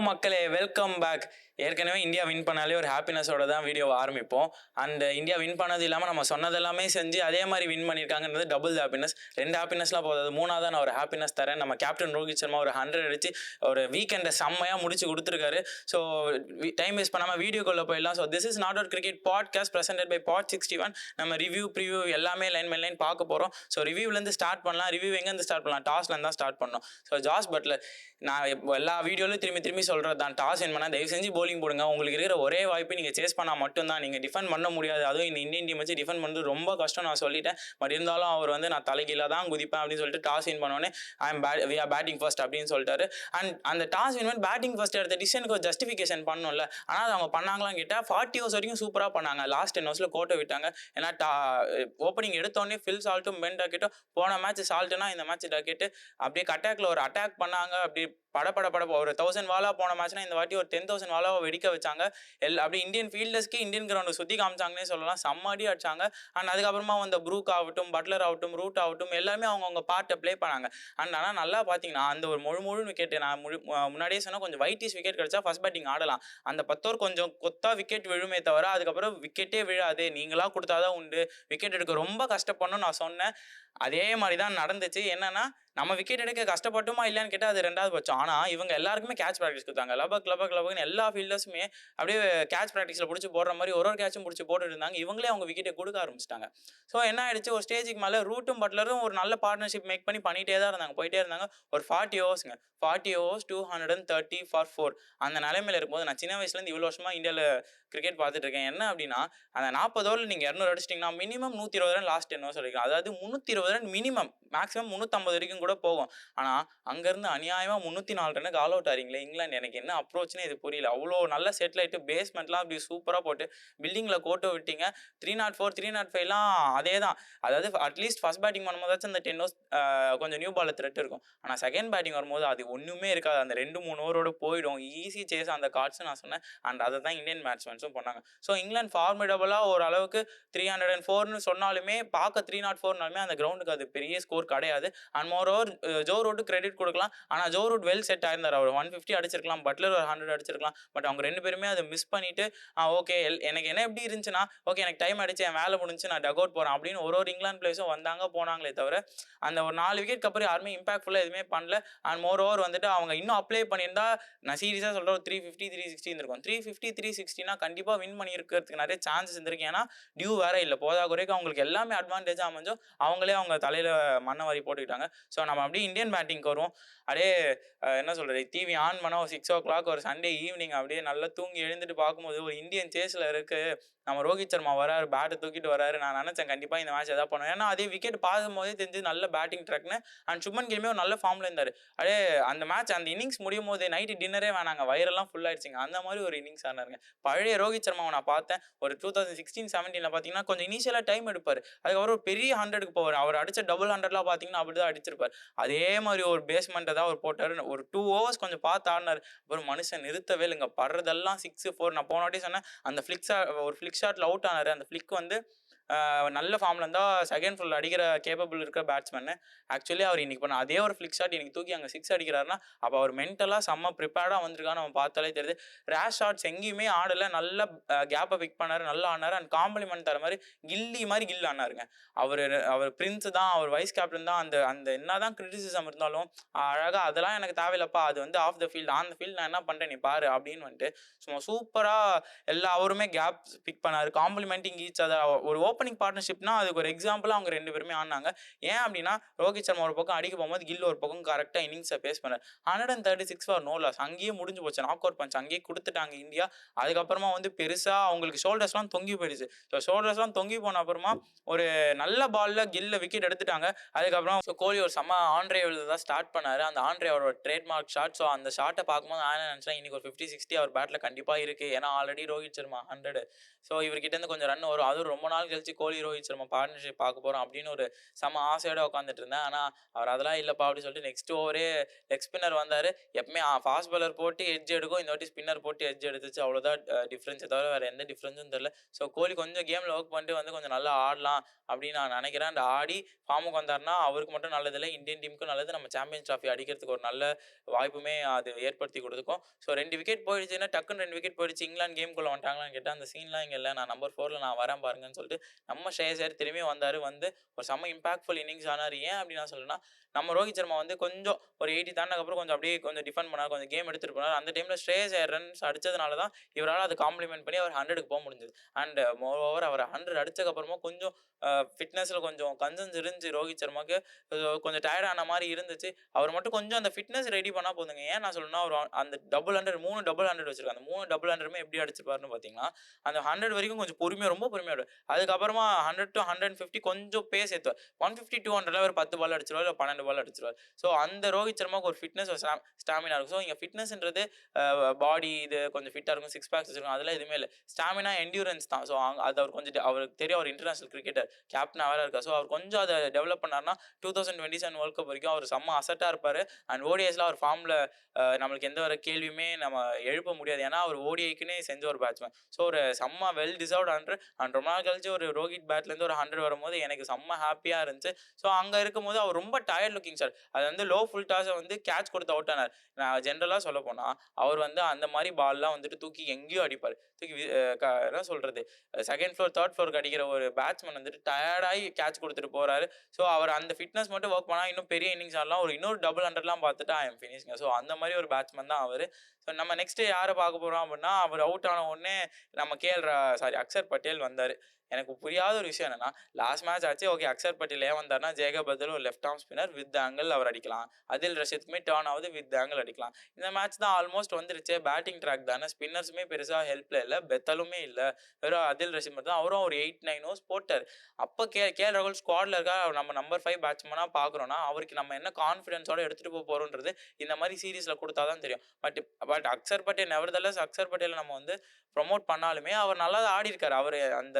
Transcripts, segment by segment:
மக்களே, welcome back. ஏற்கனவே India win பண்ணாலே ஒரு ஹாப்பினஸோட தான் வீடியோவை ஆரம்பிப்போம். அண்ட் இந்தியா வின் பண்ணது இல்லாமல் நம்ம சொன்னதெல்லாமே செஞ்சு அதே மாதிரி வின் பண்ணியிருக்காங்கன்றது டபுள் ஹாப்பினஸ். 2 ஹாப்பினஸ்லாம் போதாது, 3ஆவதாக நான் ஒரு ஹாப்பினஸ் தரேன். நம்ம கேப்டன் ரோஹித் சர்மா ஒரு 100 அடிச்சு ஒரு வீக்கெண்டை செம்மையாக முடிச்சு கொடுத்துருக்காரு. ஸோ டைம் வேஸ்ட் பண்ணாமல் வீடியோக்குள்ளே போயிடலாம். So this is not out cricket podcast presented by pod 61. நம்ம ரிவ்யூ ப்ரிவ்யூ எல்லாமே லைன் பை லைன் பார்க்க போகிறோம். ஸோ ரிவ்யூலேருந்து ஸ்டார்ட் பண்ணலாம். ரிவ்யூ எங்கேருந்து ஸ்டார்ட் பண்ணலாம்? டாஸ்லேருந்து தான் ஸ்டார்ட் பண்ணோம். ஸோ ஜாஸ் பட்லர், நான் எல்லா வீடியோலையும் திரும்பி சொல்கிறது தான், டாஸ் வின் பண்ணால் தயவு செஞ்சு போலிங் போடுங்க. உங்களுக்கு இருக்கிற ஒரே வாய்ப்பு நீங்கள் சேஸ் பண்ணால் மட்டும்தான். நீங்கள் டிஃபெண்ட் பண்ண முடியாது. அதுவும் இந்த இந்தியன் டீம் வச்சு டிஃபெண்ட் பண்ணுறது ரொம்ப கஷ்டம், நான் சொல்லிட்டேன். பட் இருந்தாலும் அவர் வந்து நான் தலைகீழாக தான் குதிப்பேன் அப்படின்னு சொல்லிட்டு டாஸ் வின் பண்ணோன்னே வி ஆர் பேட்டிங் ஃபர்ஸ்ட் அப்படின்னு சொல்லிட்டாரு. அண்ட் அந்த டாஸ் வின் பண்ணி பேட்டிங் ஃபர்ஸ்ட் எடுத்த டிசிஷனுக்கு ஒரு ஜஸ்டிஃபிகேஷன் பண்ணணும்ல. ஆனால் அது அவங்க பண்ணாங்களான்னு கேட்டால் 40 ஓவர்ஸ் வரைக்கும் சூப்பராக பண்ணாங்க. லாஸ்ட் 10 ஓவர்ஸில் கோட்டை விட்டாங்க. ஏன்னா ஓப்பனிங் எடுத்தோடனே ஃபில் சால்ட்டும் பென் டக்கெட்டும், போன மேட்ச் சால்ட்டுனா இந்த மேட்ச் டக்கெட்டு அப்படியே அட்டாக்ல ஒரு அட்டாக் பண்ணாங்க. அப்படி பட ஒரு 1000 வாலா போன மேட்ச்னா இந்த வாட்டி ஒரு 10,000 வாலாவை வெடிக்க வச்சாங்க. அப்படி இந்தியன் ஃபீல்டர்ஸ்க்கு இந்தியன் கிரவுண்டை சுற்றி காமிச்சாங்கன்னே சொல்லலாம். செம்மடி அடிச்சாங்க. அண்ட் அதுக்கப்புறமா வந்த ப்ரூக் ஆகட்டும், பட்லர் ஆகட்டும், ரூட் ஆகட்டும், எல்லாமே அவங்கவுங்க பார்ட்டை ப்ளே பண்ணாங்க. அண்ட் ஆனால் நல்லா பார்த்தீங்கன்னா அந்த ஒரு முழு விக்கெட் நான் முன்னாடியே சொன்னால் கொஞ்சம் வைட்டிஸ் விக்கெட் கிடைச்சா ஃபர்ஸ்ட் பேட்டிங் ஆடலாம். அந்த 10 ஓவர் கொஞ்சம் கொத்தா விக்கெட் விழுமே தவிர அதுக்கப்புறம் விக்கெட்டே விழாது. நீங்களா கொடுத்தாதான் உண்டு. விக்கெட் எடுக்க ரொம்ப கஷ்டப்படணும்னு நான் சொன்னேன். அதே மாதிரி தான் நடந்துச்சு. என்னன்னா, நம்ம விக்கெட் எடுக்க கஷ்டப்பட்டுமா இல்லையான்னு கேட்டால் அது 2வது பட்சம். ஆனால் இவங்க எல்லாருக்குமே கேட்ச் ப்ராக்டிஸ் கொடுத்தாங்க. லபக்னு எல்லா ஃபீல்டர்ஸுமே அப்படியே கேட்ச் ப்ராக்டிஸில் பிடிச்சி போடுற மாதிரி ஒரு கேட்சும் பிடிச்சி போட்டுட்டு இருந்தாங்க. இவங்களே அவங்க விக்கெட்டை கொடுக்க ஆரம்பிச்சிட்டாங்க. ஸோ என்ன ஆயிடுச்சு, ஒரு ஸ்டேஜுக்கு மேலே ரூட்டும் பட்லரும் ஒரு நல்ல பார்ட்னர்ஷிப் மேக் பண்ணி பண்ணிகிட்டே தான் இருந்தாங்க, போயிட்டே இருந்தாங்க. ஒரு 40 ஓவர்ஸுங்க, 40 ஓவர்ஸ் 230 ஃபார் 4 அந்த நிலைமையில் இருக்கும்போது, நான் சின்ன வயசுலேருந்து இவ்வளோ வருஷமாக இந்தியாவில் கிரிக்கெட் பார்த்துட்டு இருக்கேன். என்ன அப்படின்னா, அந்த 40 ஓவரில் நீங்கள் 200 அடிச்சிட்டிங்கன்னா மினிமம் 120 ரன் லாஸ்ட் 10 ஓவர்ஸ் அடிக்கலாம். அதாவது 320 ரன் மினிமம், மேக்ஸிமம் 350 வரைக்கும் கூட போகும். ஆனால் அங்கேருந்து அநியாயமாக 304 ரனுக்கு ஆல் அவுட் ஆறீங்களே இங்கிலாந்து. எனக்கு என்ன அப்ரோச்னே இது புரியல. அவ்வளோ நல்ல செட்டிலாயிட்டு பேஸ்மெண்ட்லாம் அப்படி சூப்பராக போட்டு பில்டிங்கில் கோட்டை விட்டீங்க. 304 305லாம் அதே தான். அதாவது அட்லீஸ்ட் ஃபர்ஸ்ட் பேட்டிங் பண்ணும்போதாச்சும் அந்த 10 ஓவர்ஸ் கொஞ்சம் நியூ பால் த்ரெட் இருக்கும். ஆனால் செகண்ட் பேட்டிங் வரும்போது அது ஒன்றுமே இருக்காது. அந்த 2-3 ஓவரோடு போயிடும். ஈஸி சேஸ் அந்த கார்ட்ஸ் நான் சொன்னேன். அண்ட் அதை தான் இந்தியன் பேட்ஸ்மேன்ஸும் பண்ணாங்க. ஸோ இங்கிலாந்து ஃபார்மிடபுளாக ஓரளவுக்கு 304ன்னு சொன்னாலுமே, பார்க்க 304னாலுமே அந்த கிரவுண்டுக்கு அது பெரிய ஸ்கோர் கிடையாது. And more over Joe Root credit கொடுக்கலாம். ஆனால் ஜோ ரூட் வெல் செட் ஆயிருந்தார். அவர் 150 அடிச்சிருக்கலாம், பட்லர் ஒரு 100 அடிச்சிருக்கலாம். பட் அவங்க 2 பேருமே அதை மிஸ் பண்ணிட்டு ஓகே எனக்கு என்ன எப்படி இருந்துச்சுன்னா, ஓகே எனக்கு டைம் அடிச்சு என் வேலை முடிஞ்சு நான் டக் அவுட் போகிறேன் அப்படின்னு ஒரு இங்கிலாந்து பிளேயர்ஸும் வந்தாங்க போனாங்களே தவிர அந்த ஒரு 4 விக்கெட் அப்புறம் யாருமே இம்பாக்ட்ஃபுல்லாக எதுவுமே பண்ணல. அண்ட் மோர் ஓவர் வந்துட்டு அவங்க இன்னும் அப்ளை பண்ணியிருந்தா, நான் சீரியஸாக சொல்கிற ஒரு 350 360 இருந்திருக்கும். 350 360னா கண்டிப்பாக வின் பண்ணியிருக்கிறதுக்கு நிறைய சான்சஸ் இருந்திருக்கு. ஏன்னா டியூ வேற இல்லை, போதா குறைக்கு அவங்களுக்கு எல்லாமே அட்வான்டேஜாக அமைஞ்சோ அவங்களே அவங்க தலையில் மண்ணை வாரி போட்டுக்கிட்டாங்க. ஸோ நம்ம அப்படியே இந்தியன் பேட்டிங்க்கு வருவோம். அப்படியே என்ன சொல்கிறது, டிவி ஆன் பண்ண ஒரு 6 o'clock ஒரு சண்டே ஈவினிங் அப்படியே நல்லா தூங்கி எழுந்துட்டு பார்க்கும்போது ஒரு இந்தியன் சேஸில் இருக்குது. நம்ம ரோஹித் சர்மா வராரு, பேட்டை தூக்கிட்டு வராரு. நான் நினச்சேன் கண்டிப்பாக இந்த மேட்ச் எதாவது பண்ணுவேன். ஏன்னா அதே விக்கெட் பார்க்கும்போதே தெரிஞ்சு நல்ல பேட்டிங் ட்ராக்னு. அண்ட் சுப்மன் கில்மே ஒரு நல்ல ஃபார்மில் இருந்தார். அப்படியே அந்த மேட்ச் அந்த இன்னிங்ஸ் முடியும் போது நைட்டு டின்னரே வேணாங்க, வயிறெல்லாம் ஃபுல் ஆயிடுச்சுங்க. அந்த மாதிரி ஒரு இன்னிங்ஸ் ஆனாருங்க. பழைய ரோஹித் சர்மாவை நான் பார்த்தேன். ஒரு 2016-17 பார்த்தீங்கன்னா கொஞ்சம் இனிஷியலாக டைம் எடுப்பார். அதுக்கப்புறம் ஒரு பெரிய 100க்கு போவார். அவர் அடித்த டபுள் 100லாம் பார்த்தீங்கன்னா அப்படி தான் அடிச்சிருப்பார். அதே மாதிரி ஒரு பேஸ்மெண்ட்டை தான் அவர் போட்டார். ஒரு 2 ஓவர்ஸ் கொஞ்சம் பார்த்து ஆடினார். அப்புறம் மனுஷன் நிறுத்தவே இல்லைங்க. படுறதெல்லாம் 6 4. நான் போன வாட்டி சொன்னேன், அந்த ஃபிளிக் ஷாட்டில் அவுட் ஆனார். அந்த ஃபிளிக் வந்து நல்ல ஃபார்மில் இருந்தால் செகண்ட் ஃபுல் அடிக்கிற கேப்பபிள் இருக்கிற பேட்ஸ்மேனு. ஆக்சுவலி அவர் இன்னைக்கு பண்ண அதே ஒரு ஃபிளிக் ஷாட் இன்னைக்கு தூக்கி அங்கே 6 அடிக்கிறாருன்னா அப்போ அவர் மென்டலாக செம்ம ப்ரிப்பேர்டாக வந்திருக்கான்னு நம்ம பார்த்தாலே தெரியுது. ரேஷ் ஷாட்ஸ் எங்கேயுமே ஆடலை, நல்ல கேப்பை பிக் பண்ணார், நல்லா ஆனார். அண்ட் காம்ப்ளிமெண்ட் தர மாதிரி கில் ஆனாருங்க. அவர் பிரின்ஸ் தான், அவர் வைஸ் கேப்டன் தான். அந்த என்ன தான் கிரிட்டிசிசம் இருந்தாலும் அழகாக அதெல்லாம் எனக்கு தேவையில்லப்பா, அது வந்து off the field, on the field நான் என்ன பண்ணுறேன் நீ பாரு அப்படின்னு வந்துட்டு சும்மா சூப்பராக அவருமே கேப் பிக் பண்ணார். Complimenting each other. ஒரு ஓப்பனிங் பார்ட்னர்ஷிப்னா அதுக்கு ஒரு எக்ஸாம்பிளாக அவங்க 2 பேருமே ஆனாங்க. ஏன் அப்படின்னா ரோஹித் சர்மா ஒரு பக்கம் அடிக்க போகும்போது கில் ஒரு பக்கம் கரெக்டாக இன்னிங்ஸை பேஸ் பண்ணார். 136 ஃபார் நோ லாஸ். அங்கேயே முடிஞ்சு போச்சு. நாக் அவுட் பஞ்ச் அங்கேயே கொடுத்துட்டாங்க இந்தியா. அதுக்கப்புறமா வந்து பெருசாக அவங்களுக்கு ஷோல்டர்ஸ்லாம் தொங்கி போயிடுச்சு. ஸோ ஷோல்டர்ஸ்லாம் தொங்கி போன அப்புறமா ஒரு நல்ல பாலில் கில்ல விக்கெட் எடுத்துட்டாங்க. அதுக்கப்புறம் கோலி ஒரு செம்ம ஆண்ட்ரேவில் தான் ஸ்டார்ட் பண்ணார். அந்த ஆண்ட்ரே அவரோட ட்ரேட்மார்க் ஷாட். ஸோ அந்த ஷாட்டை பார்க்கும்போது நான் நினச்சேன் இன்னைக்கு ஒரு 50-60 அவர் பேட்டில் கண்டிப்பாக இருக்குது. ஏன்னா ஆல்ரெடி ரோஹித் சர்மா 100. ஸோ இவர்கிட்ட இருந்து கொஞ்சம் ரன் வரும். அதுவும் ரொம்ப நாள் கழிச்சு கழிச்சு கோலி ரோஹித் சர்மா பார்ட்னர்ஷிப் பார்க்க போகிறோம் அப்படின்னு ஒரு செம ஆசையோட உட்காந்துட்டு இருந்தேன். ஆனால் அவர் அதெல்லாம் இல்லைப்பா அப்படின்னு சொல்லிட்டு நெக்ஸ்ட் ஓவரே லெக் ஸ்பின்னர் வந்தார். எப்பவுமே ஃபாஸ்ட் பாலர் போட்டு எட்ஜ் எடுக்கும், இந்த வாட்டி ஸ்பின்னர் போட்டு எட்ஜ் எடுத்துச்சு. அவ்வளோதான் டிஃப்ரென்ஸை தவிர வேறு எந்த டிஃப்ரென்ஸும் தெரியல. ஸோ கோலி கொஞ்சம் கேமில் ஒர்க் பண்ணிட்டு வந்து கொஞ்சம் நல்லா ஆடலாம் அப்படின்னு நான் நினைக்கிறேன். அண்ட் ஆடி ஃபார்முக்கு வந்தாருன்னா அவருக்கு மட்டும் நல்லதில்லை, இந்தியன் டீமுக்கும் நல்லது. நம்ம சாம்பியன்ஸ் ட்ராஃபி அடிக்கிறதுக்கு ஒரு நல்ல வாய்ப்புமே அது ஏற்படுத்தி கொடுத்துக்கும். ஸோ 2 விக்கெட் போயிடுச்சுன்னா டக்குன்னு 2 விக்கெட் போயிடுச்சு, இங்கிலாந்து கேம்குள்ளே வந்துட்டாங்களான்னு கேட்டால் அந்த சீன்லாம் இங்கே இல்லை. நான் நம்பர் 4ல் நான் வரேன் பாருங்கன்னு சொல்லிட்டு நம்ம ஸ்ரேயஸ் ஐயர் திரும்பி வந்தார். வந்து ஒரு செம்ம இம்பாக்ட்ஃபுல் இன்னிங்ஸ் ஆனார். ஏன் அப்படின்னு நான் சொல்லணும்னா, நம்ம ரோஹித் சர்மா வந்து கொஞ்சம் ஒரு 80 தாண்டதுக்கப்புறம் கொஞ்சம் அப்படியே கொஞ்சம் டிஃபெண்ட் பண்ணார், கொஞ்சம் கேம் எடுத்துகிட்டு போனார். அந்த டைமில் ஸ்ரேயஸ் ஐயர் ரன்ஸ் அடித்ததுனால தான் இவரால் அது காம்ப்ளிமெண்ட் பண்ணி அவர் 100க்கு போக முடிஞ்சது. அண்ட் மோர் ஓவர் அவர் 100 அடித்ததுக்கப்புறமா கொஞ்சம் ஃபிட்னஸில் கொஞ்சம் கன்சர்ன்ஸ் இருந்துச்சு ரோஹித் சர்மாவுக்கு. கொஞ்சம் டயர்ட் ஆன மாதிரி இருந்துச்சு. அவர் மட்டும் கொஞ்சம் அந்த ஃபிட்னஸ் ரெடி பண்ணால் போதுங்க. ஏன் நான் சொல்லணும்னா, அவர் அந்த டபுள் 100 3 டபுள் 100 வச்சிருக்காங்க. அந்த 3 டபுள் 100மே எப்படி அடிச்சிருப்பாருன்னு பார்த்தீங்கன்னா, அந்த 100 வரைக்கும் கொஞ்சம் பொறுமையாக ரொம்ப பொறுமையாக அதுக்கப்புறமா 100 to 150 கொஞ்சம் பேஸ் ஏற்றுவார். 150 200 ஒரு 10 பால் அடிச்சிருவார், இல்லை 12 பால் அடிச்சிருவார். ஸோ அந்த ரோஹித் சர்மாவுக்கு ஒரு ஃபிட்னஸ் ஒரு ஸ்டாமினா இருக்கும். ஸோ இங்கே ஃபிட்னஸ்ன்றது பாடி இது கொஞ்சம் ஃபிட்டாக இருக்கும், 6 பேக்ஸ் வச்சிருக்கும், அதெல்லாம் எதுவுமே இல்லை. ஸ்டாமினா என்டியூரன்ஸ் தான். ஸோ அது அவர் கொஞ்சம் அவருக்கு தெரியும், அவர் இன்டர்நேஷனல் கிரிக்கெட்டர் கேப்டனாக வேறு இருக்கார். ஸோ அவர் கொஞ்சம் அதை டெவலப் பண்ணார்னா 2027 வேர்ல்ட் கப் வரைக்கும் அவர் செம்ம அசட்டாக இருப்பார். அண்ட் ஓடிஐஸில் அவர் ஃபார்மில் நம்மளுக்கு எந்த ஒரு கேள்வியுமே நம்ம எழுப்ப முடியாது. ஏன்னா அவர் ஓடிஐக்குன்னே செஞ்ச ஒரு பேட்ஸ்மேன். ஸோ ஒரு செம்ம வெல் டிசர்வ்ட் 100 அண்ட் ரொம்ப நாள் கழிச்சு ஒரு ரோஹித் பேட்லேருந்து ஒரு 100 வரும்போது எனக்கு செம்ம ஹாப்பியாக இருந்துச்சு. ஸோ அங்கே இருக்கும்போது அவர் ரொம்ப டயர்ட் லுக்கிங் சார். அது வந்து லோ ஃபுல் டாஸை வந்து கேட்ச் கொடுத்து அவுட் ஆனார். நான் ஜென்ரலாக சொல்ல போனால் அவர் வந்து அந்த மாதிரி பால்லாம் வந்துட்டு தூக்கி எங்கேயும் அடிப்பார். தூக்கி என்ன சொல்கிறது, செகண்ட் ஃப்ளோர் தேர்ட் ஃப்ளோருக்கு அடிக்கிற ஒரு பேட்ஸ்மேன் வந்துட்டு டயர்டாகி கேட்ச் கொடுத்துட்டு போகிறாரு. ஸோ அவர் அந்த ஃபிட்னஸ் மட்டும் ஒர்க் பண்ணால் இன்னும் பெரிய இன்னிங்ஸ் ஆடலாம். ஒரு இன்னொரு டபுள் 100லாம் பார்த்துட்டு ஐ எம் ஃபினிஷ்ங்க. ஸோ அந்த மாதிரி ஒரு பேட்ஸ்மேன் தான் அவர். ஸோ நம்ம நெக்ஸ்ட் யாரை பார்க்க போகிறோம் அப்படின்னா, அவர் அவுட் ஆன உடனே நம்ம அக்ஷர் பட்டேல் வந்தார். எனக்கு புரியாத ஒரு விஷயம் என்னன்னா, லாஸ்ட் மேட்ச் ஆச்சு, ஓகே அக்ஷர் பட்டேல் ஏன் வந்தார்னா, ஜேகப் பதல் ஒரு left arm spinner with angle அவர் அடிக்கலாம், அதில் ரஷீதுக்குமே டர்ன் ஆகுது வித் ஆங்கிள் அடிக்கலாம். இந்த மேட்ச் தான் ஆல்மோஸ்ட் வந்துருச்சு, பேட்டிங் ட்ராக் தானே, ஸ்பின்னர்ஸுமே பெருசாக ஹெல்ப்ல இல்லை, பெத்தலுமே இல்லை, வெறும் அதில் ரஷீத் மட்டும் தான். அவரும் ஒரு 8-9 ஓவர்ஸ் போட்டார். அப்போ கேஎல் ராகுல் ஸ்குவாடில் இருக்கா, நம்ம நம்பர் 5 பேட்ஸ்மேனாக பார்க்குறோன்னா அவருக்கு நம்ம என்ன கான்ஃபிடன்ஸோட எடுத்துகிட்டு போகிறோன்றது இந்த மாதிரி சீரீஸில் கொடுத்தா தான் தெரியும். பட் அக்ஷர் பட்டேல் நெவர்தலெஸ் அக்ஷர் பட்டேலை நம்ம வந்து ப்ரொமோட் பண்ணாலுமே அவர் நல்லா தான் ஆடி இருக்காரு. அவர் அந்த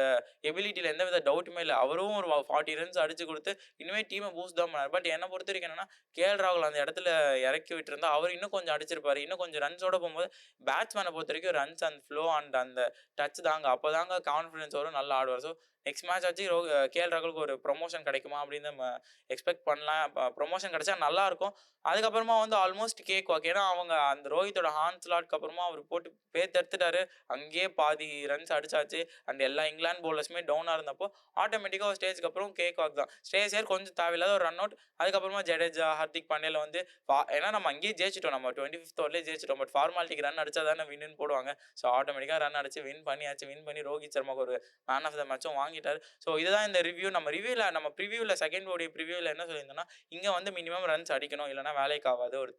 எபிலிட்டியில் எந்த வித டவுட்டுமே இல்லை. அவரும் ஒரு 40 ரன்ஸ் அடிச்சு கொடுத்து இன்னுமே டீமை பூஸ்ட் தான் பண்ணார். பட் என்னை பொறுத்த வரைக்கும் என்னன்னா, கேஎல் ராகுல் அந்த இடத்துல இறக்கி விட்டுருந்தா அவர் இன்னும் கொஞ்சம் அடிச்சிருப்பாரு. இன்னும் கொஞ்சம் ரன்ஸோட போகும்போது பேட்ஸ்மேனை பொறுத்த வரைக்கும் ரன்ஸ் அண்ட் ஃப்ளோ அண்ட் அந்த டச் தாங்க, அப்போ தாங்க கான்ஃபிடன்ஸ் வரும், நல்லா ஆடுவார். ஸோ நெக்ஸ்ட் மேட்ச் ஆச்சு கேஎல் ராகுலுக்கு ஒரு ப்ரொமோஷன் கிடைக்குமா அப்படின்னு நம்ம எக்ஸ்பெக்ட் பண்ணலாம். ப்ரொமோஷன் கிடைச்சா நல்லாயிருக்கும். அதுக்கப்புறமா வந்து ஆல்மோஸ்ட் கேக் வாக், ஏன்னா அவங்க அந்த ரோஹித்தோட ஹான்ஸ்லாட்க்கு அப்புறமா அவர் போட்டு பேத்தெடுத்துட்டாரு. அங்கேயே பாதி ரன்ஸ் அடிச்சாச்சு. அண்ட் எல்லா இங்கிலாந்து பவுலர்ஸுமே டவுனாக இருந்தப்போ ஆட்டோமேட்டிக்காக ஒரு ஸ்டேஜ்க்கு அப்புறம் கேக் வாக் தான். ஸ்ரேயஸ் ஐயர் கொஞ்சம் தேவையில்லாத ஒரு ரன் அவுட். அதுக்கப்புறமா ஜடேஜா, ஹர்திக் பாண்டியால வந்து ஏன்னா நம்ம அங்கேயே ஜெயிச்சிட்டோம், நம்ம 25th ஓவர்லேயே ஜெயிச்சிட்டோம். பட் ஃபார்மாலிட்டிக்கு ரன் அடிச்சா தானே வின்னு போடுவாங்க. ஸோ ஆட்டோமேட்டிக்காக ரன் அடிச்சு வின் பண்ணியாச்சு. வின் பண்ணி ரோஹித் சர்மாவுக்கு ஒரு மேன் ஆஃப் த மேட்சும் வாங்கிட்டார். ஸோ இதுதான் இந்த ரிவ்யூ. நம்ம ப்ரிவியூவில் செகண்ட் ஓடி ப்ரிவியூவில் என்ன சொல்லியிருந்தோம்னா, இங்கே வந்து மினிமம் ரன்ஸ் அடிக்கணும், இல்லைனா வேலைக்கு ஆகாது. ஒரு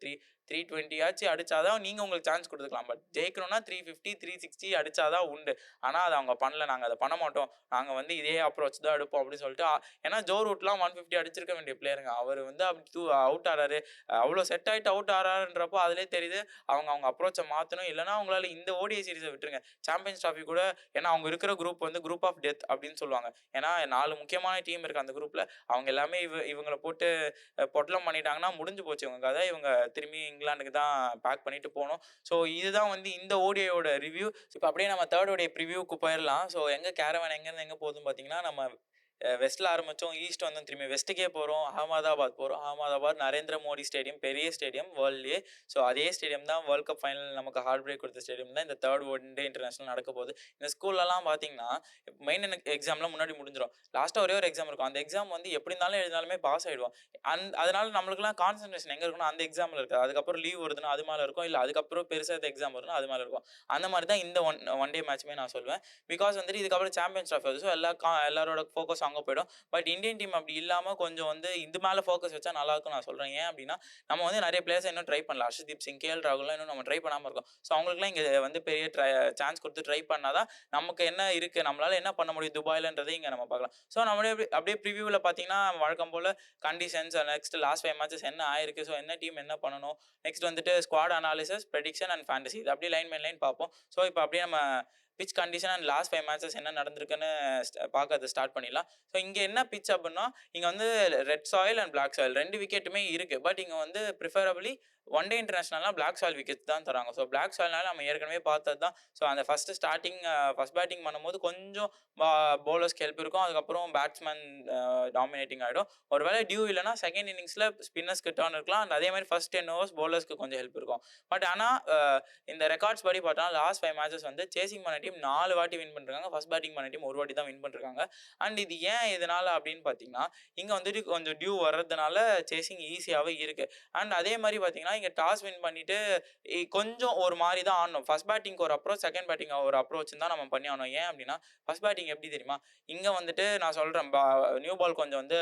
320 ஆச்சு அடிச்சாதான் நீங்கள் உங்களுக்கு சான்ஸ் கொடுத்துக்கலாம். பட் ஜெயிக்கணும்னா 350 360 அடிச்சாதான் உண்டு. ஆனால் அதை அவங்க பண்ணல. நாங்கள் அதை பண்ண மாட்டோம், நாங்கள் வந்து இதே அப்ரோச் தான் எடுப்போம் அப்படின்னு சொல்லிட்டு. ஏன்னா ஜோ ரூட்லாம் 150 அடிச்சிருக்க வேண்டிய பிளேயருங்க. அவர் வந்து அப்படி அவுட் ஆறாரு, அவ்வளோ செட் ஆகிட்டு அவுட் ஆறாருன்றப்போ அதிலே தெரியுது அவங்க அப்ரோச்சை மாற்றணும். இல்லைனா அவங்களால இந்த ஓடிஐ சீரிஸை விட்டுருங்க, சாம்பியன்ஸ் ட்ராஃபி கூட. ஏன்னா அவங்க இருக்கிற குரூப் வந்து குரூப் ஆஃப் டெத் அப்படின்னு சொல்லுவாங்க. ஏன்னா 4 முக்கியமான டீம் இருக்குது அந்த குரூப்பில். அவங்க எல்லாமே இவங்களை போட்டு பொட்டலம் பண்ணிட்டாங்கன்னா முடிஞ்சு போச்சு இவங்க கதை. இவங்க திரும்பி இங்கிலாந்துக்கு தான் பேக் பண்ணிட்டு போகணும். ஸோ இதுதான் வந்து இந்த ஓடிஐயோட ரிவ்யூ. இப்போ அப்படியே நம்ம தேர்ட் ஓடிஐ ப்ரிவியூக்கு போயிடலாம். ஸோ எங்கே கேரவன் எங்கேருந்து எங்கே போகுதுன்னு பார்த்தீங்கன்னா, நம்ம வெஸ்ட்டில் ஆரம்பித்தோம், ஈஸ்ட் வந்து திரும்பி வெஸ்ட்டுக்கே போகிறோம், அகமதாபாத் போகிறோம். அகமதாபாத் நரேந்திர மோடி ஸ்டேடியம், பெரிய ஸ்டேடியம் வேர்ல்ட்லேயே. ஸோ அதே ஸ்டேடியம் தான் வேர்ல்ட் கப் ஃபைனல் நமக்கு ஹார்ட் பிரேக் கொடுத்த ஸ்டேடியம் தான் இந்த தேர்ட் ஒன் டே இன்டர்நேஷனல் நடக்க போகுது. இந்த ஸ்கூல்லலாம் பார்த்தீங்கன்னா மெயின் எக்ஸாம்லாம் முன்னாடி முடிஞ்சிடும், லாஸ்ட்டாக ஒரே ஒரு எக்ஸாம் இருக்கும். அந்த எக்ஸாம் வந்து எப்படி இருந்தாலும் எழுதினாலுமே பாஸ் ஆகிடுவோம். அதனால நம்மளுக்குலாம் கான்சன்ட்ரேஷன் எங்கே இருக்குன்னா அந்த எக்ஸாமில் இருக்காது. அதுக்கப்புறம் லீவ் வருதுன்னா அது மேலே இருக்கும், இல்லை அதுக்கப்புறம் பெருசாக எக்ஸாம் வருதுன்னா அது மேலே இருக்கும். அந்த மாதிரி தான் இந்த ஒன் டே மேட்ச்மே நான் சொல்லுவேன். பிகாஸ் வந்துட்டு இதுக்கப்புறம் சாம்பியன்ஸ் ட்ராஃபி வருது. ஸோ எல்லாரோட ஃபோக்கஸ் அங்கே போயிடும். பட் இந்தியன் டீம் அப்படி இல்லாமல் கொஞ்சம் வந்து இது மேலே ஃபோக்கஸ் வச்சா நல்லாயிருக்கும் நான் சொல்கிறேன். ஏன் அப்படின்னா, நம்ம வந்து நிறைய பிளேயர்ஸ் இன்னும் ட்ரை பண்ணல. ஹர்ஷதீப் சிங், கேஎல் ராகுல்லாம் இன்னும் நம்ம ட்ரை பண்ணாமல் இருக்கோம். ஸோ அவங்களுக்குலாம் இங்கே வந்து பெரிய சான்ஸ் கொடுத்து ட்ரை பண்ணால் தான் நமக்கு என்ன இருக்குது, நம்மளால் என்ன பண்ண முடியும் துபாயிலன்றதை இங்கே நம்ம பார்க்கலாம். ஸோ நம்மளே அப்படியே ப்ரிவியூவில் பார்த்தீங்கன்னா வழக்கம் போல் கண்டிஷன்ஸ், நெக்ஸ்ட் லாஸ்ட் 5 மேட்சஸ் என்ன ஆயிருக்கு, ஸோ என்ன டீம் என்ன பண்ணணும், நெக்ஸ்ட் வந்துட்டு squad analysis, prediction and fantasy, இது அப்படியே லைன் பை லைன் பார்ப்போம். ஸோ இப்போ அப்படியே நம்ம pitch condition and last 5 matches என்ன நடந்திருக்குன்னு பார்க்கறது ஸ்டார்ட் பண்ணிடலாம். ஸோ இங்கே என்ன பிச் அப்படின்னா, இங்கே வந்து red soil and black soil 2 விக்கெட்டுமே இருக்குது. பட் இங்கே வந்து ப்ரிஃபரபிளி ஒன் டே இன்டர்நேஷனல்னா பிளாக் சாயில் விக்கெட்ஸ் தான் தராங்க. ஸோ பிளாக் சாயில்னால நம்ம ஏற்கனவே பார்த்தது தான். ஸோ அந்த ஃபர்ஸ்ட் பேட்டிங் பண்ணும்போது கொஞ்சம் பவுலர்ஸ்க்கு ஹெல்ப் இருக்கும். அதுக்கப்புறம் பேட்ஸ்மேன் டாமினேட்டிங் ஆகிடும். ஒரு வேளை டியூ இல்லைனா செகண்ட் இன்னிங்ஸில் ஸ்பின்னர்ஸ்க்கு டர்ன் இருக்கலாம். அண்ட் அதே மாதிரி ஃபர்ஸ்ட் 10 ஓவர்ஸ் பவுலர்ஸ்க்கு கொஞ்சம் ஹெல்ப் இருக்கும். பட் ஆனால் இந்த ரெக்கார்ட்ஸ் படி பார்த்தா லாஸ்ட் 5 மேட்சஸ் வந்து சேசிங் பண்ண டீம் 4 வாட்டி வின் பண்ணிருக்காங்க. ஃபர்ஸ்ட் பேட்டிங் பண்ண டீம் ஒரு வாட்டி தான் வின் பண்ணிருக்காங்க. அண்ட் இது ஏன் இதனால அப்படின்னு பார்த்தீங்கன்னா, இங்கே வந்துட்டு கொஞ்சம் டியூ வர்றதுனால சேசிங் ஈஸியாகவே இருக்கு. அண்ட் அதே மாதிரி பார்த்தீங்கன்னா, இங்கே டாஸ் வின் பண்ணிட்டு கொஞ்சம் ஒரு மாதிரி தான் ஆடணும். ஃபர்ஸ்ட் பேட்டிங்க்கு ஒரு அப்ரோச், செகண்ட் பேட்டிங் ஒரு அப்ரோச் தான் நம்ம பண்ணி ஆகணும். ஏன் அப்படின்னா, ஃபர்ஸ்ட் பேட்டிங் எப்படி தெரியுமா, இங்கே வந்துட்டு நான் சொல்கிறேன் நியூ பால் கொஞ்சம் வந்து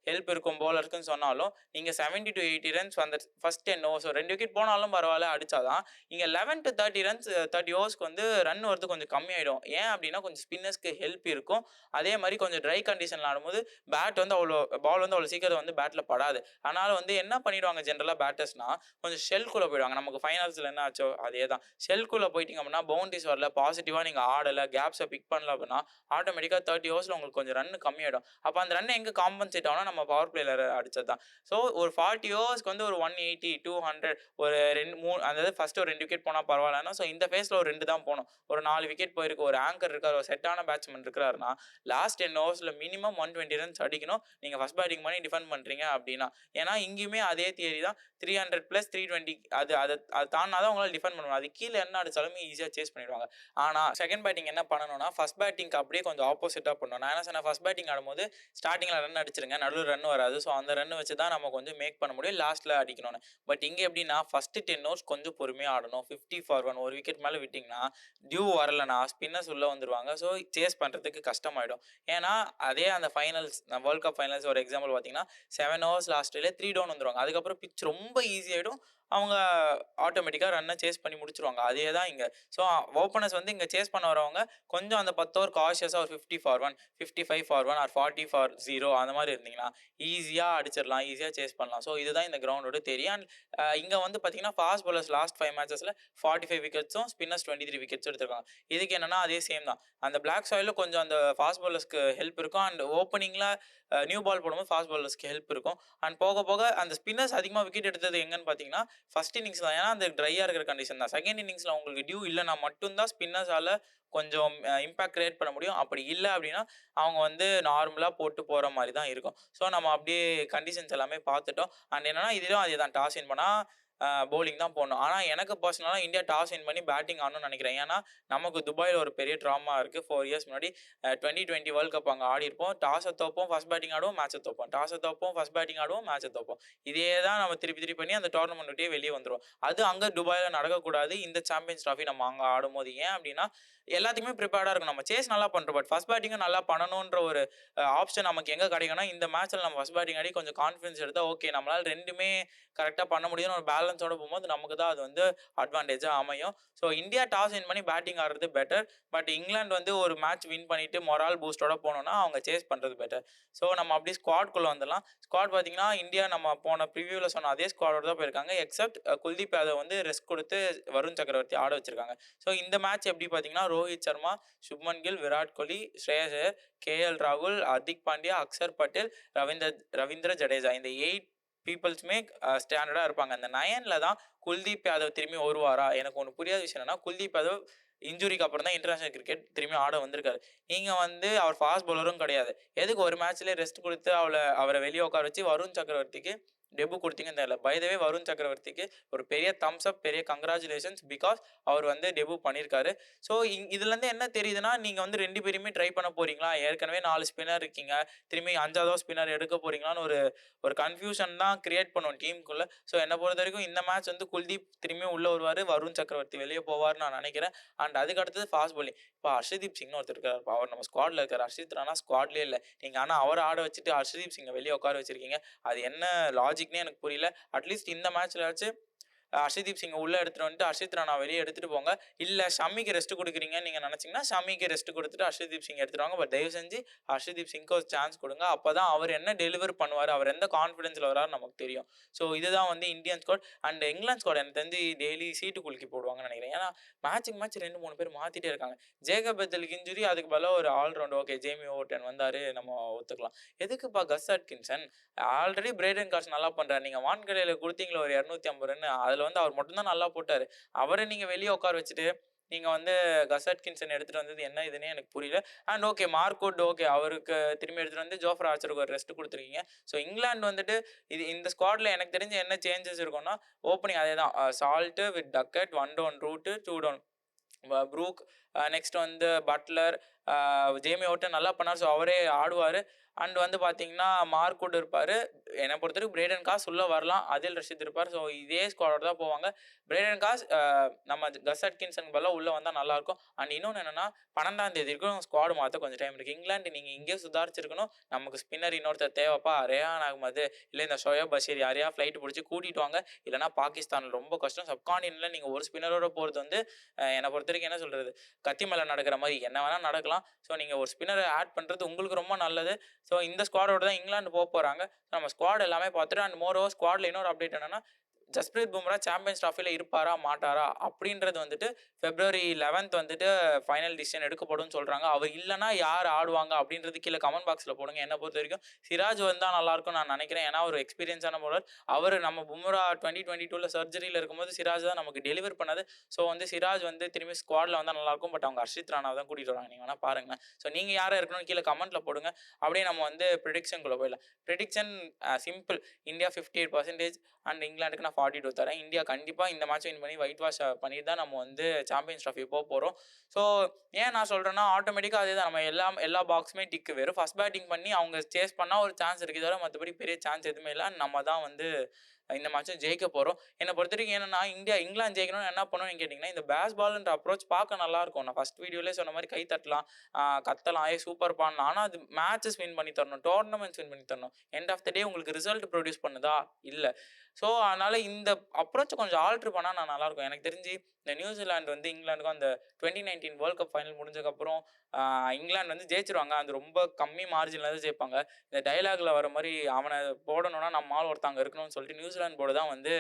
ஹெல்ப் இருக்கும் பவுலர்ஸ்க்குன்னு சொன்னாலும், நீங்கள் 70 to 80 ரன்ஸ் வந்து ஃபர்ஸ்ட் 10 ஓவர்ஸ் 2 விக்கெட் போனாலும் பரவாயில்ல அடிச்சாதான், இங்கே 11 to 30 ரன்ஸ் 30 ஓவர்ஸ்க்கு வந்து ரன் வரது கொஞ்சம் கம்மியாயிடும். ஏன் அப்படின்னா, கொஞ்சம் ஸ்பின்னர்ஸ்க்கு ஹெல்ப் இருக்கும். அதே மாதிரி கொஞ்சம் ட்ரை கண்டிஷனில் ஆடும்போது பால் வந்து அவ்வளோ சீக்கிரம் வந்து பேட்டில் படாது. அதனால வந்து என்ன பண்ணிடுவாங்க ஜென்ரலாக பேட்டர்ஸ்னா, கொஞ்சம் ஷெல்குள்ளே போயிடுவாங்க. நமக்கு ஃபைனல்ஸில் என்ன ஆச்சோ அதே தான். ஷெல்குள்ளே போயிட்டீங்க அப்படின்னா பவுண்டரிஸ் வரல, பாசிட்டிவாக நீங்கள் ஆடலை, கேப்ஸை பிக் பண்ணல அப்படின்னா ஆட்டோமேட்டிக்காக 30 ஓவர்ஸில் உங்களுக்கு கொஞ்சம் ரன் கம்மியாயிடும். அப்போ அந்த ரன் எங்கே காம்பன்சேட் ஆகும்னா, நம்ம பவர் பிளேயில் அடிச்சது தான். ஸோ ஒரு 40 ஓவர்ஸ்க்கு வந்து ஒரு 180 200 ஒரு 2 3 அதாவது ஃபர்ஸ்ட் ஒரு 2 விக்கெட் போனால் பரவாயில்லன்னா, ஸோ இந்த ஃபேஸில் ஒரு 2 தான் போகணும். ஒரு 4 விக்கெட் போயிருக்கு, ஒரு ஆங்கர் இருக்கார், ஒரு செட்டான பேட்ஸ்மேன் இருக்கிறாருன்னா லாஸ்ட் 10 ஓவர்ஸில் மினிமம் 120 ரன்ஸ் அடிக்கணும். நீங்கள் ஃபர்ஸ்ட் பேட்டிங் பண்ணி டிஃபெண்ட் பண்ணுறீங்க அப்படின்னா. ஏன்னா இங்கேயுமே அதே தியரி தான். 300 + 320 அது தாண்டினா தான் உங்களால் டிஃபெண்ட் பண்ணணும். அது கீழே என்ன அடிச்சாலுமே ஈஸியாக சேஸ் பண்ணிடுவாங்க. ஆனால் செகண்ட் பேட்டிங் என்ன பண்ணணும்னா, ஃபர்ஸ்ட் பேட்டிங்க்கு அப்படியே கொஞ்சம் ஆப்போசிட்டாக பண்ணணும். நான் என்ன சொன்னேன், ஃபர்ஸ்ட் பேட்டிங் ஆடும்போது ஸ்டார்டிங்கில் ரன் அடிச்சிருங்க, நடுவில் ரன் வராது. ஸோ அந்த ரன் வச்சு தான் நம்ம கொஞ்சம் மேக் பண்ண முடியும், லாஸ்ட்டில் அடிக்கணும்னு. பட் இங்கே எப்படின்னா, ஃபர்ஸ்ட் 10 ஓவர்ஸ் கொஞ்சம் பொறுமையாக ஆடணும். 50 for 1 ஒரு விக்கெட் மேலே விட்டிங்கன்னா, டியூ வரலனா ஸ்பின்னர்ஸ் உள்ளே வந்துடுவாங்க. ஸோ சேஸ் பண்ணுறதுக்கு கஷ்டமாயிடும். ஏன்னா அதே அந்த ஃபைனல்ஸ், வேர்ல்ட் கப் ஃபைனல்ஸ் ஒரு எக்ஸாம்பிள் பார்த்தீங்கன்னா, 7 ஓவர்ஸ் லாஸ்ட்டில் 3 டவுன் வந்துடுவாங்க. அதுக்கப்புறம் பிச் ரொம்ப ஈஸியாகிடும். அவங்க ஆட்டோமேட்டிக்காக ரன்னை சேஸ் பண்ணி முடிச்சிருவாங்க. அதே தான் இங்கே. ஸோ ஓப்பனர்ஸ் வந்து இங்கே சேஸ் பண்ண வரவங்க கொஞ்சம் அந்த 10 ஓவர் காஷியஸாக ஒரு 50 for 1 55 for 1 ஆர் 40 for 0 அந்த மாதிரி இருந்தீங்கன்னா ஈஸியாக அடிச்சிடலாம், ஈஸியாக சேஸ் பண்ணலாம். ஸோ இதுதான் இந்த கிரவுண்டோட தெரியும். அண்ட் இங்கே வந்து பார்த்தீங்கன்னா, ஃபாஸ்ட் பாலர்ஸ் லாஸ்ட் 5 மேட்சஸில் 45 விக்கெட்ஸும் ஸ்பின்னர்ஸ் 23 விக்கெட்ஸும் எடுத்திருக்காங்க. இதுக்கு என்னன்னா அதே சேம் தான். அந்த பிளாக் சாயிலில் கொஞ்சம் அந்த ஃபாஸ்ட் பாலர்ஸ்க்கு ஹெல்ப் இருக்கும். அண்ட் ஓப்பனிங்கில் நியூ பால் போடும்போது ஃபாஸ்ட் பாலர்ஸ்க்கு ஹெல்ப் இருக்கும். அண்ட் போக போக அந்த ஸ்பின்னர்ஸ் அதிகமாக விக்கெட் எடுத்தது எங்கன்னு பார்த்தீங்கன்னா, ஃபர்ஸ்ட் இன்னிங்ஸ் தான். ஏன்னா அந்த ட்ரையாக இருக்கிற கண்டிஷன் தான். செகண்ட் இன்னிங்ஸில் உங்களுக்கு டியூ இல்லைனா மட்டும்தான் ஸ்பின்னர்ஸால் கொஞ்சம் இம்பாக்ட் கிரியேட் பண்ண முடியும். அப்படி இல்லை அப்படின்னா அவங்க வந்து நார்மலாக போட்டு போகிற மாதிரி தான் இருக்கும். ஸோ நம்ம அப்படியே கண்டிஷன்ஸ் எல்லாமே பார்த்துட்டோம். அண்ட் என்னன்னா இதுலேயும் அதே தான், டாஸ் வின் பண்ணால் பவுலிங் தான் போடணும். ஆனால் எனக்கு பர்சனலாக இந்தியா டாஸ் வின் பண்ணி பேட்டிங் ஆடணும்னு நினைக்கிறேன். ஏன்னா நமக்கு துபாயில் ஒரு பெரிய ட்ராமா இருக்குது. 4 இயர்ஸ் முன்னாடி 2020 வேர்ல்ட் கப் அங்கே ஆடி இருப்போம். டாஸை தோப்போம், ஃபர்ஸ்ட் பேட்டிங் ஆடுவோம், மேட்சை தோப்போம். டாஸை தோப்போம், ஃபர்ஸ்ட் பேட்டிங் ஆடுவோம், மேட்சை தோப்போம். இதே தான் நம்ம திருப்பி பண்ணி அந்த டோர்னமெண்ட் விட்டே வெளியே வந்துடும். அது அங்கே துபாயில் நடக்கக்கூடாது. இந்த சாம்பியன்ஸ் ட்ராஃபி நம்ம அங்கே ஆடும்போது ஏன் அப்படின்னா, எல்லாத்துக்குமே ப்ரிப்பேர்டாக இருக்கும். நம்ம சேஸ் நல்லா பண்ணுறோம், பட் ஃபர்ஸ்ட் பேட்டிங்கும் நல்லா பண்ணணுன்ற ஒரு ஆப்ஷன் நமக்கு எங்கே கிடைக்கும்னா, இந்த மேட்ச்சில் நம்ம ஃபர்ஸ்ட் பேட்டிங் ஆடி கொஞ்சம் கான்ஃபிடன்ஸ் எடுத்தால் ஓகே நம்மளால் ரெண்டுமே கரெக்டாக பண்ண முடியும்னு ஒரு பேலன்ஸோட போகும்போது நமக்கு தான் அது வந்து அட்வான்டேஜாக அமையும். ஸோ இந்தியா டாஸ் வின் பண்ணி பேட்டிங் ஆடுறது பெட்டர். பட் இங்கிலாந்து வந்து ஒரு மேட்ச் வின் பண்ணிட்டு மொரால் பூஸ்டோட போனோம்னா அவங்க சேஸ் பண்ணுறது பெட்டர். ஸோ நம்ம அப்படி ஸ்குவாட்குள்ளே வந்துடலாம். ஸ்குவாட் பார்த்தீங்கன்னா, இந்தியா நம்ம போன ப்ரிவியூவில் சொன்ன அதே ஸ்குவாடோட தான் போயிருக்காங்க. எக்ஸப்ட் குல்தீப் யாதவ் வந்து ரெஸ்ட் கொடுத்து வருண் சக்கரவர்த்தி ஆட வச்சிருக்காங்க. ஸோ இந்த மேட்ச் எப்படி பார்த்தீங்கன்னா, ரோஹித் சர்மா, சுப்மன் கில், விராட் கோலி, ஸ்ரேயஸ் ஐயர், KL ராகுல், ஹர்திக் பாண்டியா, அக்ஷர் பட்டேல், ரவீந்திர ஜடேஜா இந்த 8 பீப்புள்ஸுமே ஸ்டாண்டர்டாக இருப்பாங்க. அந்த 9ல் தான் குல்தீப் யாதவ் திரும்பி வருவாரா? எனக்கு ஒன்று புரியாத விஷயம் என்னன்னா, குல்தீப் யாதவ் இன்ஜுரிக்கு அப்புறம் தான் இன்டர்நேஷனல் கிரிக்கெட் திரும்பி ஆட வந்திருக்காரு. நீங்கள் வந்து அவர் ஃபாஸ்ட் பவுலரும் கிடையாது. எதுக்கு ஒரு மேட்ச்லேயே ரெஸ்ட் கொடுத்து அவரை வெளியே உட்கார வச்சு வருண் சக்கரவர்த்திக்கு டெபு கொடுத்தீங்கன்னு தெரியல. பை த வே வருண் சக்கரவர்த்திக்கு ஒரு பெரிய தம்ஸ் அப், பெரிய கங்க்ராச்சுலேஷன்ஸ். பிகாஸ் அவர் வந்து டெபு பண்ணியிருக்காரு. ஸோ இதுலேருந்து என்ன தெரியுதுன்னா, நீங்கள் வந்து 2 பேருமே ட்ரை பண்ண போகிறீங்களா? ஏற்கனவே 4 ஸ்பின்னர் இருக்கீங்க, திரும்பி 5ஆவது ஸ்பின்னர் எடுக்க போகிறீங்களான்னு ஒரு கன்ஃபியூஷன் தான் கிரியேட் பண்ணுவோம் டீமுக்குள்ளே. ஸோ என்னை பொறுத்த வரைக்கும் இந்த மேட்ச் வந்து குல்தீப் திரும்பியும் உள்ளே வருவார், வருண் சக்கரவர்த்தி வெளியே போவார்னு நான் நினைக்கிறேன். அண்ட் அதுக்கு அடுத்தது ஃபாஸ்ட் பவுலிங். இப்போ ஹர்ஷதீப் சிங்னு ஒருத்தர் இருக்கார். அவர் நம்ம ஸ்குவாடில் இருக்கார். ஹர்ஷித் ராணா ஸ்குவாட்லேயே இல்லை. நீங்கள் ஆனால் அவரை ஆட வச்சுட்டு ஹர்ஷதீப் சிங்கை வெளியே உட்கார வச்சிருக்கீங்க. அது என்ன லாஜிக்னே எனக்கு புரியல. அட்லீஸ்ட் இந்த மேட்ச்ல வச்சு ஹர்ஷதீப் சிங்கை உள்ளே எடுத்துகிட்டு வந்துட்டு ஹர்ஷித் ராணா வெளியே எடுத்துகிட்டு போங்க. இல்லை ஷமிக்கு ரெஸ்ட் கொடுக்குறீங்கன்னு நீங்கள் நினச்சிங்கன்னா ஷமிக்கு ரெஸ்ட் கொடுத்துட்டு ஹர்ஷதீப் சிங் எடுத்துகிட்டு வாங்க. பட் தயவு செஞ்சு ஹர்ஷதீப் சிங்க்கு ஒரு சான்ஸ் கொடுங்க. அப்போ தான் அவர் என்ன டெலிவர் பண்ணுவார், அவர் எந்த கான்ஃபிடென்ஸில் வராரு நமக்கு தெரியும். ஸோ இதுதான் வந்து Indian squad. And England squad எனக்கு தெரிஞ்சு டெய்லி சீட்டு குலுக்கி போடுவாங்கன்னு நினைக்கிறேன். ஏன்னா மேட்சுக்கு மேட்ச் 2-3 பேர் மாற்றிட்டே இருக்காங்க. ஜேக்கப் பெத்தலுக்கு இன்ஜுரி, அதுக்கு பதிலாக ஒரு ஆல்ரவுண்ட் ஓகே ஜேமி ஓவர்டன் வந்தார், நம்ம ஒத்துக்கலாம். எதுக்குப்பா கஸ் அட்கின்சன்? ஆல்ரெடி பிரேடன் கார்ஸ் நல்லா பண்ணுறாரு. நீங்கள் வான்கடையில் கொடுத்தீங்களா ஒரு 250 ரன், அதில் வந்து அவர் மட்டும்தான் நல்லா போட்டார். அவரை நீங்கள் வெளியே உட்கார வச்சுட்டு நீங்கள் வந்து கஸ் அட்கின்சன் எடுத்துகிட்டு வந்தது என்ன இதுன்னே எனக்கு புரியல. அண்ட் ஓகே மார்க்வுட் ஓகே அவருக்கு திரும்பி எடுத்துகிட்டு வந்து ஜோஃப்ரா ஆர்ச்சருக்கு ஒரு ரெஸ்ட் கொடுத்துருக்கீங்க. ஸோ இங்கிலாந்து வந்துட்டு இந்த ஸ்குவாடில் எனக்கு தெரிஞ்ச என்ன சேஞ்சஸ் இருக்கும்னா ஓப்பனிங் அதே தான், Salt with Duckett, 1 down Root, 2 down Brook, next வந்து பட்லர், ஜேமி ஓவர்டன் நல்லா பண்ணார். ஸோ அவரே ஆடுவார். அண்ட் வந்து பார்த்தீங்கன்னா மார்க்வுட் இருப்பார். என்னை பொறுத்தவரைக்கும் பிரேடன் காஸ் உள்ளே வரலாம், அதில் ரஷீத் இருப்பார். ஸோ இதே ஸ்குவாடோட தான் போவாங்க. பிரேடன் காஸ் நம்ம கஸ் அட்கின்சனுக்கு பதிலாக உள்ளே வந்தால் நல்லாயிருக்கும். அண்ட் இன்னொன்று என்னென்னா 12ஆம் தேதி வரைக்கும் ஸ்குவாடு மாற்ற கொஞ்சம் டைம் இருக்குது. இங்கிலாந்து நீங்கள் இங்கேயே சுதாரிச்சிருக்கணும். நமக்கு ஸ்பின்னர் இன்னொருத்தர் தேவைப்பா, ரேயான் அகமது இல்லை இந்த ஷோயப் பஷீர் யாரையா ஃப்ளைட் பிடிச்சி கூட்டிகிட்டு வாங்க. இல்லைனா பாகிஸ்தானில் ரொம்ப கஷ்டம். சப்கான்டினில் நீங்கள் ஒரு ஸ்பின்னரோட போகிறது வந்து என்னை பொறுத்த வரைக்கும் என்ன சொல்கிறது, கத்தி மேலே நடக்கிற மாதிரி என்ன வேணால் நடக்கலாம். ஸோ நீங்கள் ஒரு ஸ்பின்னரை ஆட் பண்ணுறது உங்களுக்கு ரொம்ப நல்லது. ஸோ இந்த ஸ்குவாடோட தான் இங்கிலாந்து போக போகிறாங்க. நம்ம ஸ்குவாட் எல்லாமே பார்த்துட்டு அண்ட் மோர் ஓவர் ஸ்குவாடில் இன்னொரு அப்டேட் என்னென்னா ஜஸ்பிரீத் பும்ரா சாம்பியன்ஸ் ட்ராஃபியில் இருப்பாரா மாட்டாரா அப்படின்றது வந்துட்டு February 11th வந்துட்டு ஃபைனல் டிசிஷன் எடுக்கப்படும் சொல்கிறாங்க. அவர் இல்லைனா யார் ஆடுவாங்க அப்படின்றது கீழே கமெண்ட் பாக்ஸில் போடுங்க. என்னை பொறுத்த வரைக்கும் சிராஜ் வந்தால் நல்லாயிருக்கும் நான் நினைக்கிறேன். ஏன்னா ஒரு எக்ஸ்பீரியன்ஸான பவுலர். அவர் நம்ம பும்ரா 2022 சர்ஜரியில் இருக்கும்போது சிராஜ் தான் நமக்கு டெலிவர் பண்ணது. ஸோ வந்து சிராஜ் வந்து திரும்பி ஸ்குவாடில் வந்தால் நல்லாயிருக்கும். பட் அவங்க ஹர்ஷித் ராணாவை தான் கூட்டிகிட்டு வராங்க. நீங்கள் வேணால் பாருங்கள். ஸோ நீங்கள் யாரை இருக்கணும்னு கீழே கமெண்ட்டில் போடுங்க. அப்படியே நம்ம வந்து ப்ரிடிக்ஷனுக்குள்ளே போயிடலாம். ப்ரிடிக்ஷன் சிம்பிள், இந்தியா 58% அண்ட் இங்கிலாந்துக்கு நான் 42 தரேன். இந்தியா கண்டிப்பாக இந்த மேட்ச் வின் பண்ணி ஒயிட் வாஷ் பண்ணிட்டு தான் நம்ம வந்து சாம்பியன்ஸ் ட்ராஃபி போக போகிறோம். ஸோ ஏன் நான் சொல்கிறேன்னா ஆட்டோமேட்டிக்காக அதே தான், நம்ம எல்லா பாக்ஸுமே டிக்கு. வெறும் ஃபஸ்ட் பேட்டிங் பண்ணி அவங்க சேஸ் பண்ணால் ஒரு சான்ஸ் இருக்குது, தவிர மற்றபடி பெரிய சான்ஸ் எதுவுமே இல்லை. நம்ம தான் வந்து இந்த மேட்சும் ஜெயிக்க போகிறோம். என்னை பொறுத்த வரைக்கும் என்னென்னா இங்கிலாந்து ஜெயிக்கணும்னு என்ன பண்ணணும்னு கேட்டிங்கன்னா இந்த பேஸ் பால்ன்ற அப்ரோச் பார்க்க நல்லாயிருக்கும். நான் ஃபஸ்ட் வீடியோலேயே சொன்ன மாதிரி கை தட்டலாம், கத்தலாம், சூப்பர் பண்ணலாம். ஆனால் அது மேட்சஸ் வின் பண்ணி தரணும், டோர்னமெண்ட்ஸ் வின் பண்ணி தரணும். எண்ட் ஆஃப் த டே உங்களுக்கு ரிசல்ட் ப்ரொடியூஸ் பண்ணுதா இல்லை. ஸோ அதனால் இந்த அப்ரோச்சை கொஞ்சம் ஆல்ட்ரு பண்ணால் நான் நல்லாயிருக்கும். எனக்கு தெரிஞ்சு இந்த நியூசிலாந்து வந்து இங்கிலாந்துக்கும் அந்த 2019 வேர்ல்ட் கப் ஃபைனல் முடிஞ்சதுக்கப்புறம் இங்கிலாந்து வந்து ஜெயிச்சிருவாங்க. அது ரொம்ப கம்மி மார்ஜினில் தான் ஜெயிப்பாங்க. இந்த டைலாகில் வர மாதிரி அவனை போடணும்னா நம்ம ஆள் ஒருத்தவங்க இருக்கணும்னு சொல்லிட்டு நியூசிலாந்து போர்டு தான் வந்து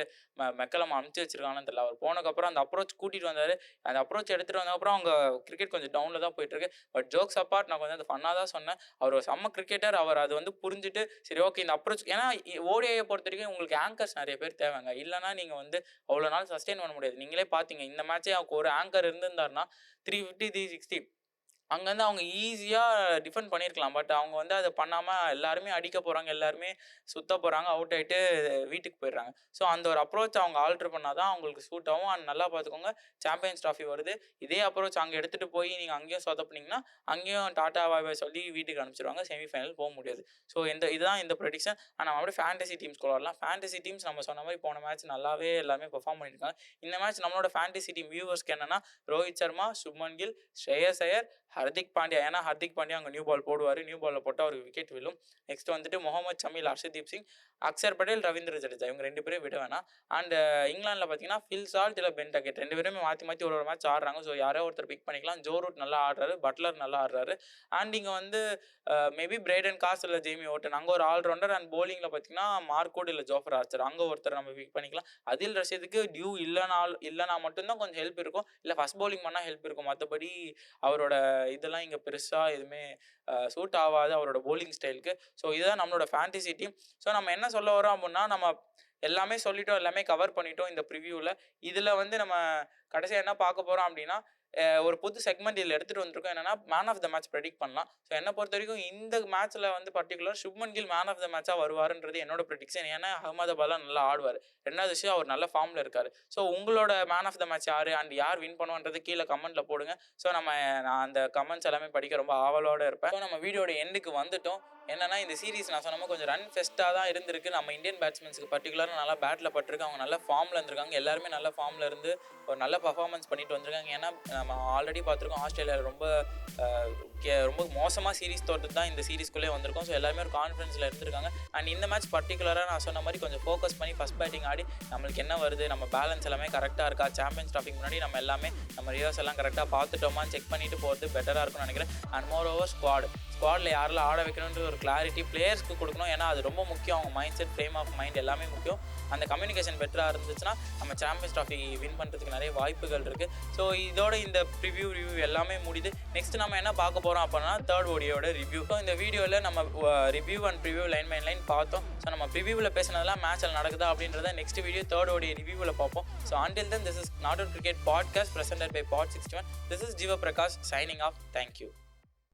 மெக்கலம் அமுச்சு வச்சிருக்காங்கன்னு தெரியல. அவர் போனதுக்கப்புறம் அந்த அப்ரோச் கூட்டிகிட்டு வந்தார். அந்த அப்ரோச் எடுத்துகிட்டு வந்ததுக்கப்புறம் அவங்க கிரிக்கெட் கொஞ்சம் டவுனில் தான் போயிட்டுருக்கு. பட் ஜோக்ஸ் அப்பார்ட் நான் கொஞ்சம் அந்த ஃபன்னாக தான் சொன்னேன். அவர் ஒரு செம்ம கிரிக்கெட்டர். அவர் அது வந்து புரிஞ்சுட்டு சரி ஓகே இந்த அப்ரோச், ஏன்னா ஓடிஐயை பொறுத்த வரைக்கும் உங்களுக்கு ஆங்கர்ஸ் நிறைய பேர் தேவைங்க. இல்லைனா நீங்கள் வந்து அவ்வளோ நாள் சஸ்டெயின் பண்ண முடியாது. நீங்களே பார்த்தீங்க இந்த மேட்சே அவங்க ஒரு ஆங்கர் இருந்திருந்தாருன்னா 350 360 அங்கேருந்து அவங்க ஈஸியாக டிஃபெண்ட் பண்ணியிருக்கலாம். பட் அவங்க வந்து அதை பண்ணாமல் எல்லாருமே அடிக்க போகிறாங்க, எல்லாருமே சுத்த போகிறாங்க, அவுட் ஆகிட்டு வீட்டுக்கு போயிடுறாங்க. ஸோ அந்த ஒரு அப்ரோச் அவங்க ஆல்ட்ரு பண்ணால் தான் அவங்களுக்கு சூட் ஆகும். அண்ட் நல்லா பார்த்துக்கோங்க, சாம்பியன்ஸ் ட்ராஃபி வருது. இதே அப்ரோச் அங்கே எடுத்துகிட்டு போய் நீங்கள் அங்கேயும் சொதப்பினீங்கன்னா அங்கேயும் டாட்டா பாய் சொல்லி வீட்டுக்கு அனுப்பிச்சிடுவாங்க, செமிஃபைனல் போக முடியாது. ஸோ இதுதான் இந்த ப்ரெடிக்ஷன். ஆனால் நம்ம அப்படியே ஃபேண்டசி டீம்ஸ் வரலாம். ஃபேண்டசி டீம்ஸ் நம்ம சொன்ன மாதிரி போன மேட்ச் நல்லாவே எல்லாமே பெர்ஃபார்ம் பண்ணியிருக்காங்க. இந்த மேட்ச் நம்மளோட ஃபேண்டசி டீம் வியூவர்ஸ்க்கு என்னென்னா ரோஹித் சர்மா, சுப்மன் கில், ஸ்ரேயஸ் ஐயர், ஹர்திக் பாண்டியா. ஏன்னா ஹர்திக் பாண்டியா அங்கே நியூ பால் போடுவார், நியூ பாலில் போட்டால் அவருக்கு விக்கெட் விழும். நெக்ஸ்ட் வந்துட்டு முகமது ஷமில், ஹர்ஷதீப் சிங், அக்ஷர் பட்டேல், ரவீந்திர ஜடேஜா, இவங்க 2 பேரும் விட வேணாம். அண்ட் இங்கிலாந்தில் பார்த்தீங்கன்னா ஃபில் சால்ட் இல்லை பென் டக்கெட் 2 பேருமே மாற்றி ஒரு மேட்ச் ஆடுறாங்க. ஸோ யாரோ ஒருத்தர் பிக் பண்ணிக்கலாம். ஜோ ரூட் நல்லா ஆடுறாரு, பட்லர் நல்லா ஆடுறாரு. அண்ட் இங்கே வந்து மேபி பிரேடன் காஸ் இல்லை ஜேமி ஓவர்டன் அங்கே ஒரு ஆல்ரவுண்டர். அண்ட் போலிங்கில் பார்த்தீங்கன்னா மார்க்வுட் இல்லை ஜோஃப்ரா ஆர்ச்சர் அங்கே ஒருத்தர் நம்ம பிக் பண்ணிக்கலாம். அதில் ரஷீதுக்கு டியூ இல்லைனா மட்டும்தான் கொஞ்சம் ஹெல்ப் இருக்கும், இல்லை ஃபஸ்ட் பவுலிங் பண்ணால் ஹெல்ப் இருக்கும். மற்றபடி அவரோட இதெல்லாம் இங்கே பெருசாக எதுவுமே சூட் ஆகாது அவரோட போலிங் ஸ்டைலுக்கு. ஸோ இதுதான் நம்மளோட ஃபேண்டசி டீம். ஸோ நம்ம என்ன சொல்ல வரோம் அப்படின்னா நம்ம எல்லாமே சொல்லிட்டோம், எல்லாமே கவர் பண்ணிட்டோம் இந்த ப்ரிவியூவில். இதில் வந்து நம்ம கடைசியாக என்ன பார்க்க போகிறோம் அப்படின்னா ஒரு புது செக்மெண்ட் இதில் எடுத்துகிட்டு வந்திருக்கோம். என்னென்னா man of the match predict பண்ணலாம். ஸோ என்னை பொறுத்த வரைக்கும் இந்த மேட்ச்சில் வந்து particular Shubman Gill man of the மேட்சாக வருவாருன்றது என்னோட ப்ரெடிக்ஷன். ஏன்னா அகமதாபாத்லாம் நல்லா ஆடுவார். 2வது விஷயம் அவர் நல்ல ஃபார்மில் இருக்கார். ஸோ உங்களோட மேன் ஆஃப் த மேட்ச் யார் அண்ட் யார் வின் பண்ணுவான்றது கீழே கமெண்ட்டில் போடுங்க. ஸோ நான் அந்த கமெண்ட்ஸ் எல்லாமே படிக்க ரொம்ப ஆவலோடு இருப்பேன். ஸோ நம்ம வீடியோட எண்டுக்கு வந்துட்டோம். என்னன்னா இந்த சீரிஸ் நான் சொன்ன கொஞ்சம் ரன் ஃபெஸ்ட்டாக தான் இருந்திருக்கு. நம்ம இந்தியன் பேட்ஸ்மேன்ஸுக்கு பர்டிகுலராக நல்லா பேட்டில் பட்டிருக்கு. அவங்க நல்ல ஃபார்மில் இருந்திருக்காங்க. எல்லாருமே நல்ல ஃபார்மில் இருந்து ஒரு நல்ல பர்ஃபார்மன்ஸ் பண்ணிட்டு வந்திருக்காங்க. ஏன்னா நம்ம ஆல்ரெடி பார்த்துருக்கோம் ஆஸ்திரேலியாவில் ரொம்ப ரொம்ப மோசமாக சீரிஸ் தோற்று தான் இந்த சீரிஸ்குள்ளே வந்திருக்கோம். ஸோ எல்லாருமே ஒரு கான்ஃபிடன்ஸில் இருந்திருக்காங்க. அண்ட் இந்த மேட்ச் பர்டிகுலராக நான் சொன்ன மாதிரி கொஞ்சம் ஃபோக்கஸ் பண்ணி ஃபஸ்ட் பேட்டிங் ஆடி நம்மளுக்கு என்ன வருது, நம்ம பேலன்ஸ் எல்லாமே கரெக்டாக இருக்கா, சாம்பியன்ஸ் ட்ராஃபிக்கு முன்னாடி நம்ம எல்லாமே நம்ம ரிவர்ஸ் எல்லாம் கரெக்டாக பார்த்துட்டோமான்னு செக் பண்ணிட்டு போகிறது பெட்டராக இருக்கும்னு நினைக்கிறேன். அண்ட் மோர் ஓவர் ஸ்குவாடில் யாரெல்லாம் ஆட வைக்கணுன்ற ஒரு கிளாரிட்டி பிளேயர்ஸ்க்கு கொடுக்கணும். ஏன்னா அது ரொம்ப முக்கியம். அவங்க mind set, frame of mind எல்லாமே முக்கியம். அந்த கம்யூனிகேஷன் பெட்டராக இருந்துச்சுன்னா நம்ம சாம்பியன்ஸ் ட்ராஃபி வின் பண்ணுறதுக்கு நிறைய வாய்ப்புகள் இருக்குது. ஸோ இதோட இந்த ரிவ்யூ எல்லாமே முடியுது. நெக்ஸ்ட் நம்ம என்ன பார்க்க போகிறோம் அப்படின்னா தேர்ட் ஓடியோட ரிவ்யூ. ஸோ இந்த வீடியோவில் நம்ம review and preview line by line பார்த்தோம். ஸோ நம்ம ப்ரிவ்யூவில் பேசினதெல்லாம் மேட்சில் நடக்குதா அப்படின்றத நெக்ஸ்ட் வீடியோ தேர்ட் ஓடியோ ரிவ்யூவில் பார்ப்போம். So until then, this is Not Out Cricket Podcast presented by Pod 61. This is Jiva Prakash signing off. Thank you.